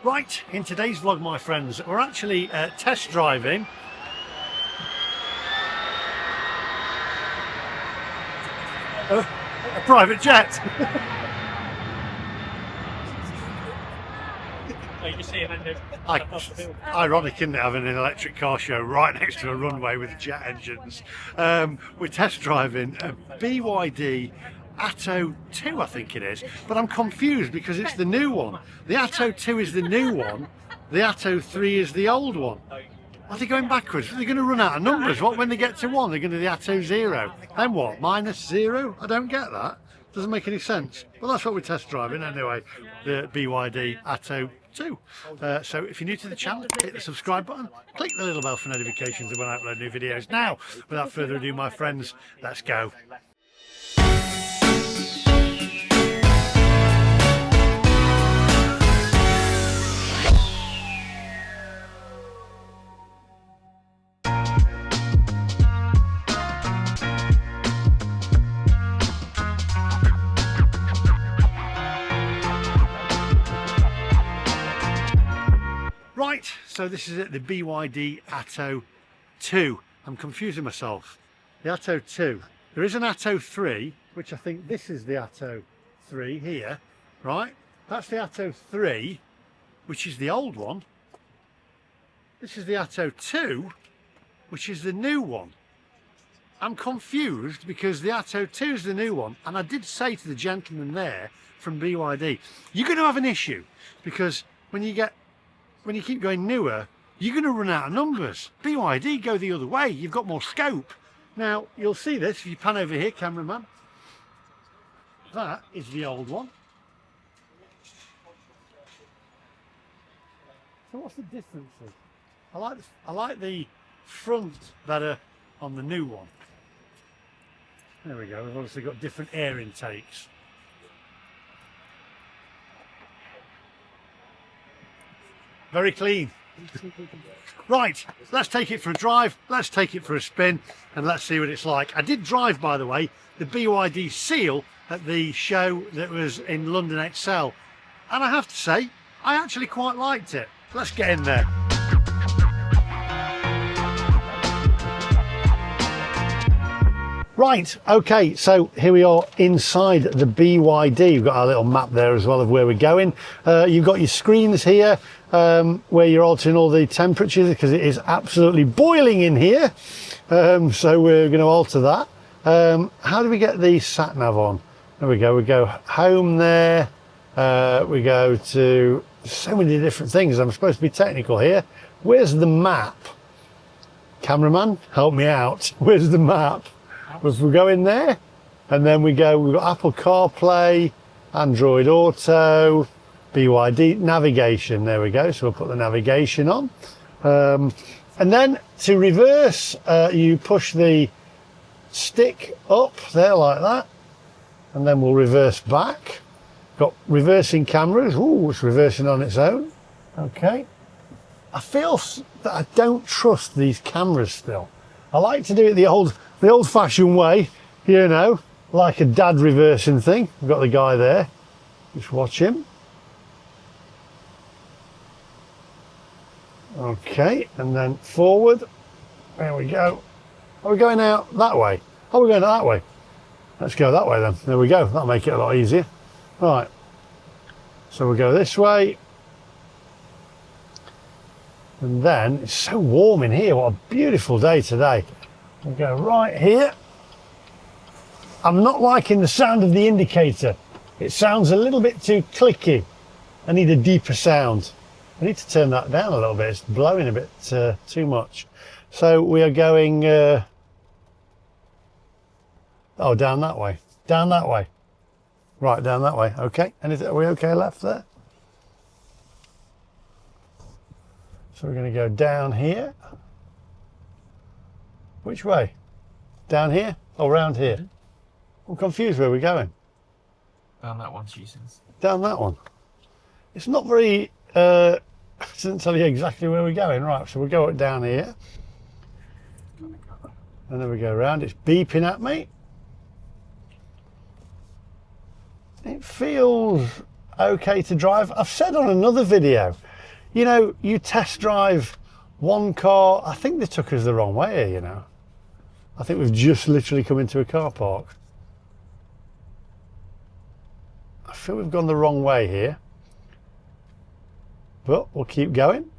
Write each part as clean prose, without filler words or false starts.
Right, in today's vlog, my friends, we're actually test driving a private jet. Ironic, isn't it, having an electric car show right next to a runway with jet engines. We're test driving a BYD Atto 2, I think it is, but I'm confused because it's the new one. The Atto 2 is the new one, the Atto 3 is the old one. Are they going backwards? Are they going to run out of numbers? What, when they get to 1, they're going to do the Atto 0? Then what, -0? I don't get that. Doesn't make any sense. Well, that's what we're test driving anyway, the BYD Atto 2. So if you're new to the channel, hit the subscribe button, click the little bell for notifications when I upload new videos. Now, without further ado, my friends, let's go. Right, so this is it, the BYD Atto 2. I'm confusing myself. The Atto 2. There is an Atto 3, which I think this is the Atto 3 here, right? That's the Atto 3, which is the old one. This is the Atto 2, which is the new one. I'm confused because the Atto 2 is the new one, and I did say to the gentleman there from BYD, you're going to have an issue because when you keep going newer, you're going to run out of numbers. BYD go the other way, you've got more scope. Now, you'll see this if you pan over here, cameraman. That is the old one. So what's the differences? I like the front better on the new one. There we go, we've obviously got different air intakes. Very clean. Right, let's take it for a drive, let's take it for a spin, and let's see what it's like. I did drive, by the way, the BYD Seal at the show that was in London Excel, and I have to say, I actually quite liked it. Let's get in there. Right, okay, so here we are inside the BYD. We've got our little map there as well of where we're going. You've got your screens here where you're altering all the temperatures because it is absolutely boiling in here. So we're going to alter that. How do we get the sat nav on? There we go. We go home there. We go to so many different things. I'm supposed to be technical here. Where's the map? Cameraman, help me out. Where's the map? If we go in there, and then we've got Apple CarPlay, Android Auto, BYD navigation. There we go. So we'll put the navigation on, and then to reverse, you push the stick up there like that, and then we'll reverse back. Got reversing cameras. Ooh, it's reversing on its own. Okay. I feel that I don't trust these cameras still. I like to do it the old-fashioned way, you know, like a dad reversing thing. We've got the guy there. Just watch him. Okay, and then forward. There we go. Are we going out that way? Oh, we're going that way. Let's go that way then. There we go. That'll make it a lot easier. Right. So we'll go this way. And then, it's so warm in here. What a beautiful day today. We'll go right here. I'm not liking the sound of the indicator. It sounds a little bit too clicky. I need a deeper sound. I need to turn that down a little bit. It's blowing a bit too much. So we are going, down that way. Down that way. Right, down that way. Okay. And are we okay left there? So we're going to go down here. Which way? Down here or round here? I'm confused where we're going. Down that one, Jesus. Down that one. It's not very, it doesn't tell you exactly where we're going. Right, so we'll go down here. And then we go around. It's beeping at me. It feels okay to drive. I've said on another video You know, you test drive one car. I think they took us the wrong way here, you know. I think we've just literally come into a car park. I feel we've gone the wrong way here. But we'll keep going.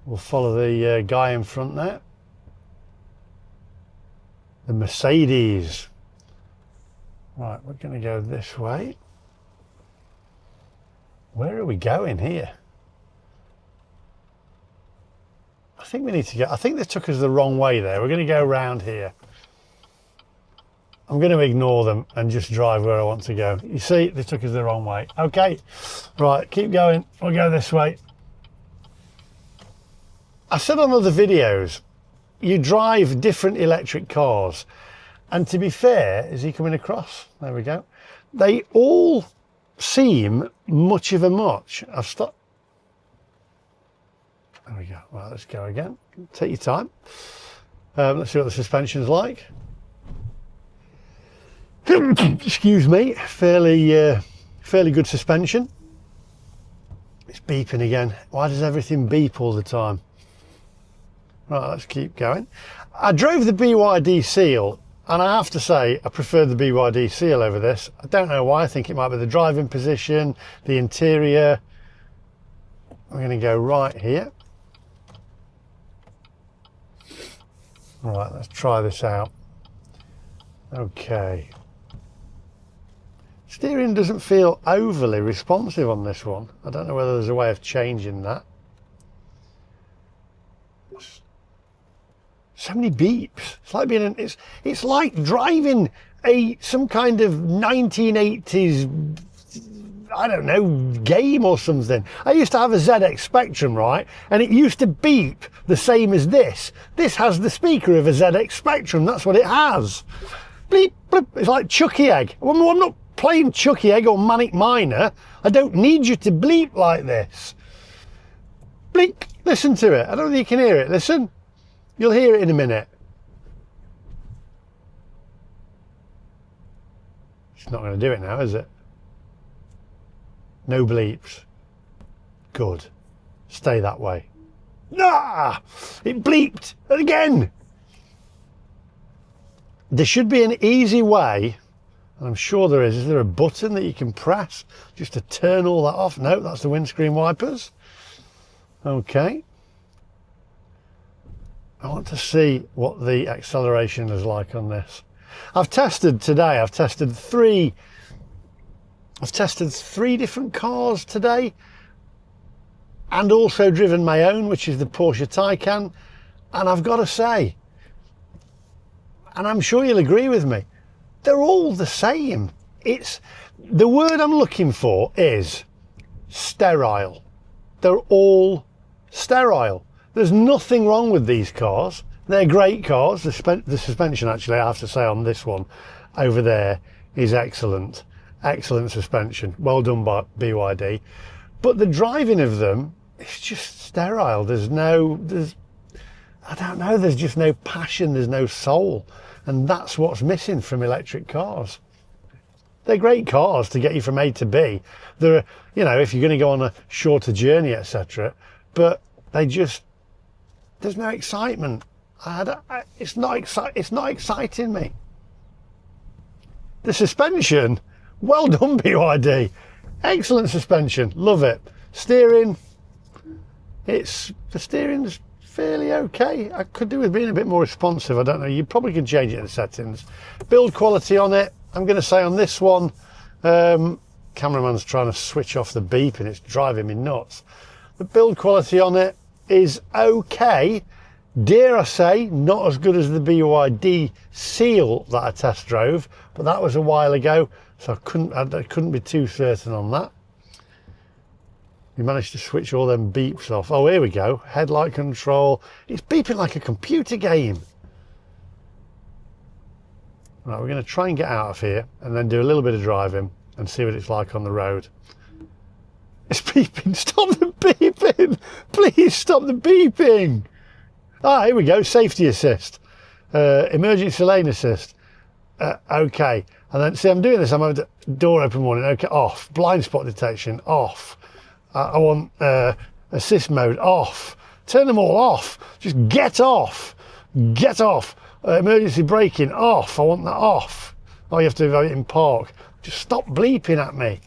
We'll follow the guy in front there. The Mercedes. Right, we're going to go this way. Where are we going here? I think we need to go. I think they took us the wrong way there. We're going to go around here. I'm going to ignore them and just drive where I want to go. You see, they took us the wrong way. Okay, right, keep going. We'll go this way. I said on other videos, you drive different electric cars. And to be fair, is he coming across? There we go. They all seem much of a much. I've stopped. There we go. Right, let's go again. Take your time. Let's see what the suspension's like. Excuse me. Fairly good suspension. It's beeping again. Why does everything beep all the time? Right, let's keep going. I drove the BYD Seal, and I have to say I prefer the BYD Seal over this. I don't know why. I think it might be the driving position, the interior. I'm going to go right here. All right, let's try this out. Okay. Steering doesn't feel overly responsive on this one. I don't know whether there's a way of changing that. So many beeps. It's like being it's like driving some kind of 1980s, I don't know, game or something. I used to have a ZX Spectrum, right? And it used to beep the same as this. This has the speaker of a ZX Spectrum. That's what it has. Bleep, bleep. It's like Chucky Egg. I'm not playing Chucky Egg or Manic Miner. I don't need you to bleep like this. Bleep. Listen to it. I don't think you can hear it. Listen. You'll hear it in a minute. It's not going to do it now, is it? No bleeps. Good. Stay that way. Ah! It bleeped again. There should be an easy way, and I'm sure there is. Is there a button that you can press just to turn all that off? No, that's the windscreen wipers. Okay. I want to see what the acceleration is like on this. I've tested three different cars today, and also driven my own, which is the Porsche Taycan, and I've got to say, and I'm sure you'll agree with me, they're all the same. It's the word I'm looking for is sterile. They're all sterile. There's nothing wrong with these cars. They're great cars. The suspension, actually, I have to say, on this one over there is excellent. Excellent suspension. Well done by BYD. But the driving of them, it's just sterile. I don't know, there's just no passion, there's no soul. And that's what's missing from electric cars. They're great cars to get you from A to B. They're, you know, if you're going to go on a shorter journey, etc. But there's no excitement. It's not exciting me. The suspension, well done BYD. Excellent suspension, love it. Steering, the steering's fairly okay. I could do with being a bit more responsive. I don't know, you probably can change it in the settings. Build quality on it, I'm going to say on this one, cameraman's trying to switch off the beep and it's driving me nuts. The build quality on it is okay. Dare I say, not as good as the BYD Seal that I test drove, but that was a while ago, so I couldn't be too certain on that. We managed to switch all them beeps off. Oh, here we go. Headlight control. It's beeping like a computer game. Right, we're going to try and get out of here and then do a little bit of driving and see what it's like on the road. It's beeping. Stop the beeping. Please stop the beeping. Ah, here we go. Safety assist. Emergency lane assist. Okay. And then, see, I'm doing this. I'm having the door open warning. Okay, off. Blind spot detection, off. I want assist mode off. Turn them all off. Just get off. Get off. Emergency braking off. I want that off. Oh, you have to have it in park. Just stop bleeping at me.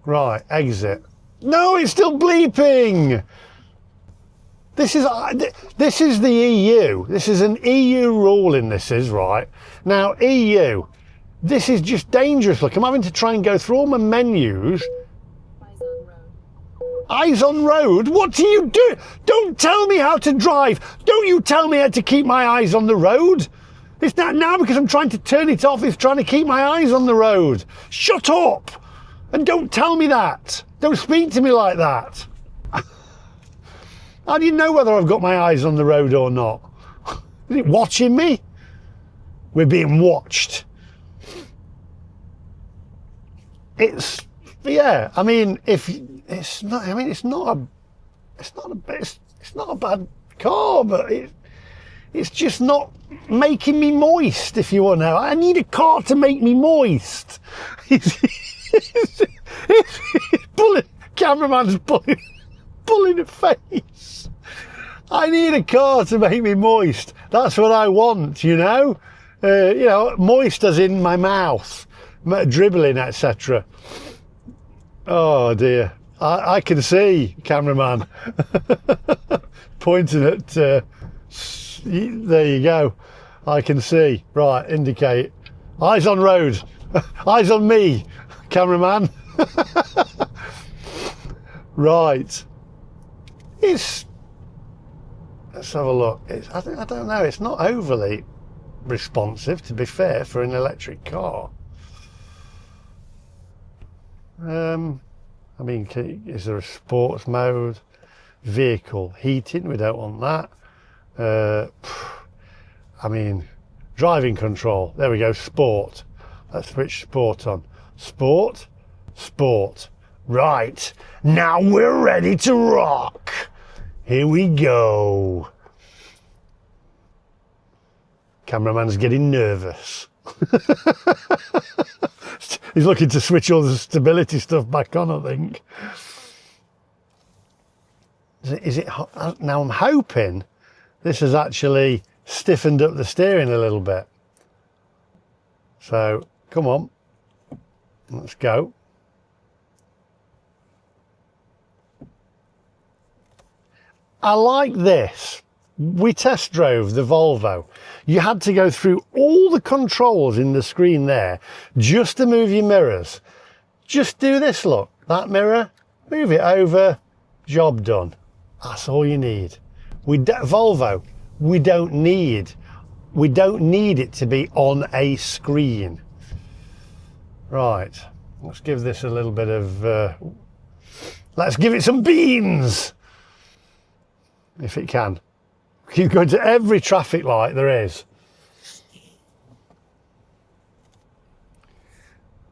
Right, exit. No, it's still bleeping. This is the EU. This is an EU ruling, this is, right? Now, EU, this is just dangerous. Look, I'm having to try and go through all my menus. Eyes on road. Eyes on road? What do you do? Don't tell me how to drive. Don't you tell me how to keep my eyes on the road. It's not now because I'm trying to turn it off. It's trying to keep my eyes on the road. Shut up. And don't tell me that. Don't speak to me like that. How do you know whether I've got my eyes on the road or not? Is it watching me? We're being watched. It's, yeah, I mean, if it's not, I mean, it's not a bad car, but it's just not making me moist, if you want to know. I need a car to make me moist. He's pulling, cameraman's pulling a face. I need a car to make me moist. That's what I want, you know. Moist as in my mouth, dribbling, etc. Oh dear, I can see, cameraman. Pointing at, there you go. I can see. Right, indicate. Eyes on road. Eyes on me, cameraman. Right. Let's have a look. I don't know. It's not overly responsive, to be fair, for an electric car. I mean, is there a sports mode? Vehicle heating? We don't want that. I mean, driving control. There we go. Sport. Let's switch sport on. Sport. Sport. Right. Now we're ready to rock. Here we go. Cameraman's getting nervous. He's looking to switch all the stability stuff back on, I think. Is it now I'm hoping this has actually stiffened up the steering a little bit. So, come on. Let's go. I like this. We test drove the Volvo. You had to go through all the controls in the screen there just to move your mirrors. Just do this, look. That mirror, move it over, job done. That's all you need. Volvo, we don't need it to be on a screen. Right, let's give this a little bit of, let's give it some beans. If it can. Keep going to every traffic light there is.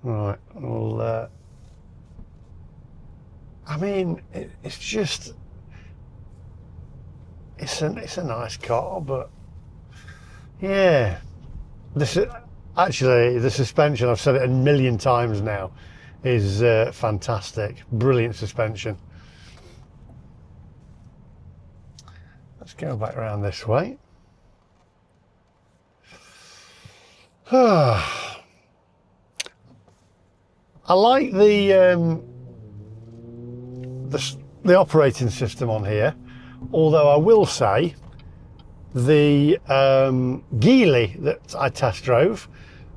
Right, well, I mean, it's just, it's a nice car, but yeah, actually the suspension, I've said it a million times now, is fantastic. Brilliant suspension. Let's go back around this way. I like the operating system on here, although I will say the Geely that I test drove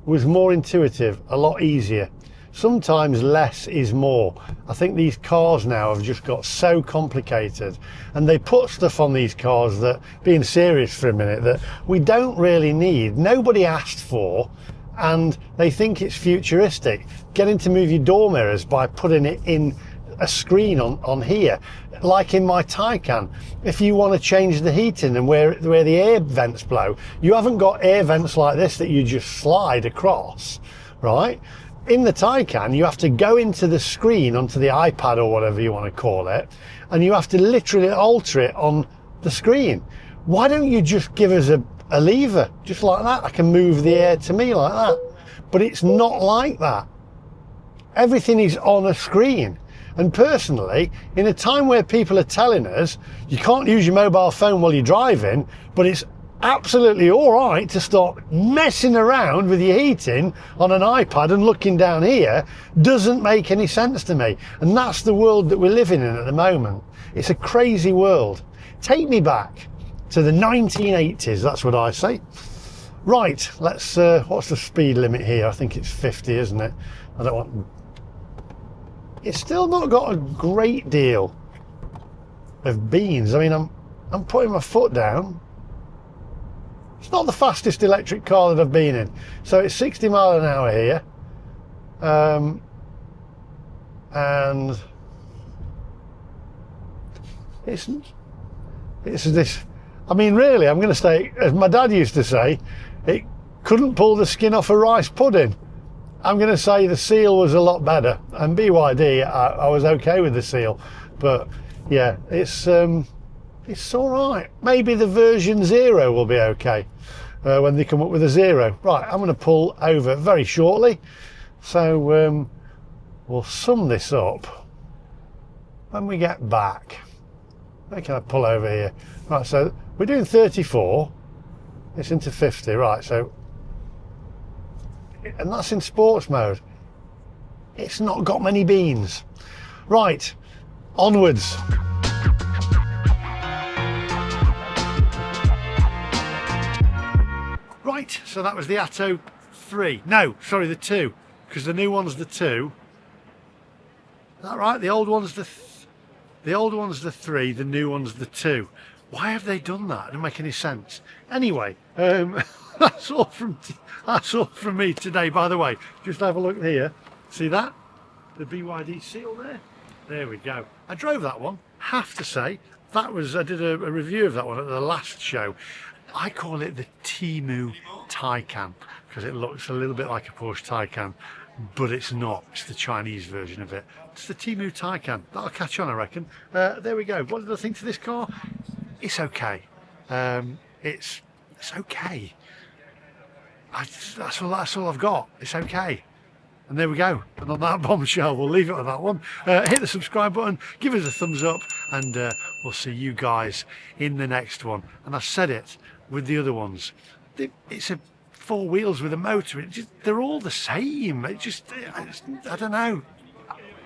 was more intuitive, a lot easier. Sometimes less is more. I think these cars now have just got so complicated, and they put stuff on these cars that, being serious for a minute, that we don't really need, nobody asked for, and they think it's futuristic. Getting to move your door mirrors by putting it in a screen on here, like in my Taycan. If you want to change the heating and where the air vents blow, you haven't got air vents like this that you just slide across, right? In the Taycan, you have to go into the screen, onto the iPad or whatever you want to call it, and you have to literally alter it on the screen. Why don't you just give us a lever, just like that? I can move the air to me like that. But it's not like that. Everything is on a screen. And personally, in a time where people are telling us you can't use your mobile phone while you're driving, but it's absolutely all right to start messing around with your heating on an iPad and looking down here, doesn't make any sense to me. And that's the world that we're living in at the moment. It's a crazy world. Take me back to the 1980s, that's what I say. Right, let's, what's the speed limit here? I think it's 50, isn't it? I don't want... It's still not got a great deal of beans. I mean, I'm putting my foot down. It's not the fastest electric car that I've been in. So it's 60 mile an hour here. And it's this, I mean, really, I'm going to say, as my dad used to say, it couldn't pull the skin off a rice pudding. I'm going to say the Seal was a lot better, and BYD, I was okay with the Seal, but yeah, it's all right. Maybe the version 0 will be okay when they come up with a 0. Right, I'm going to pull over very shortly, so we'll sum this up when we get back. Where can I pull over here? Right, so we're doing 34. It's into 50, right, so, and that's in sports mode. It's not got many beans. Right, onwards. Right, so that was the Atto 3. No, sorry, the 2, because the new one's the 2. Is that right? The old one's the 3, the new one's the 2. Why have they done that? It doesn't make any sense. Anyway, that's all from me today. By the way, just have a look here. See that? The BYD seal there? There we go. I drove that one. Have to say, that was, I did a review of that one at the last show. I call it the Temu Taycan because it looks a little bit like a Porsche Taycan, but it's not. It's the Chinese version of it. It's the Temu Taycan. That'll catch on, I reckon. There we go. What did I think to this car? It's okay. It's okay. That's all I've got. It's okay. And there we go. And on that bombshell, we'll leave it on that one. Hit the subscribe button, give us a thumbs up, and we'll see you guys in the next one. And I said it with the other ones. It's a 4 wheels with a motor. They're all the same. I don't know.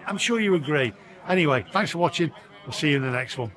I'm sure you agree. Anyway, thanks for watching. We'll see you in the next one.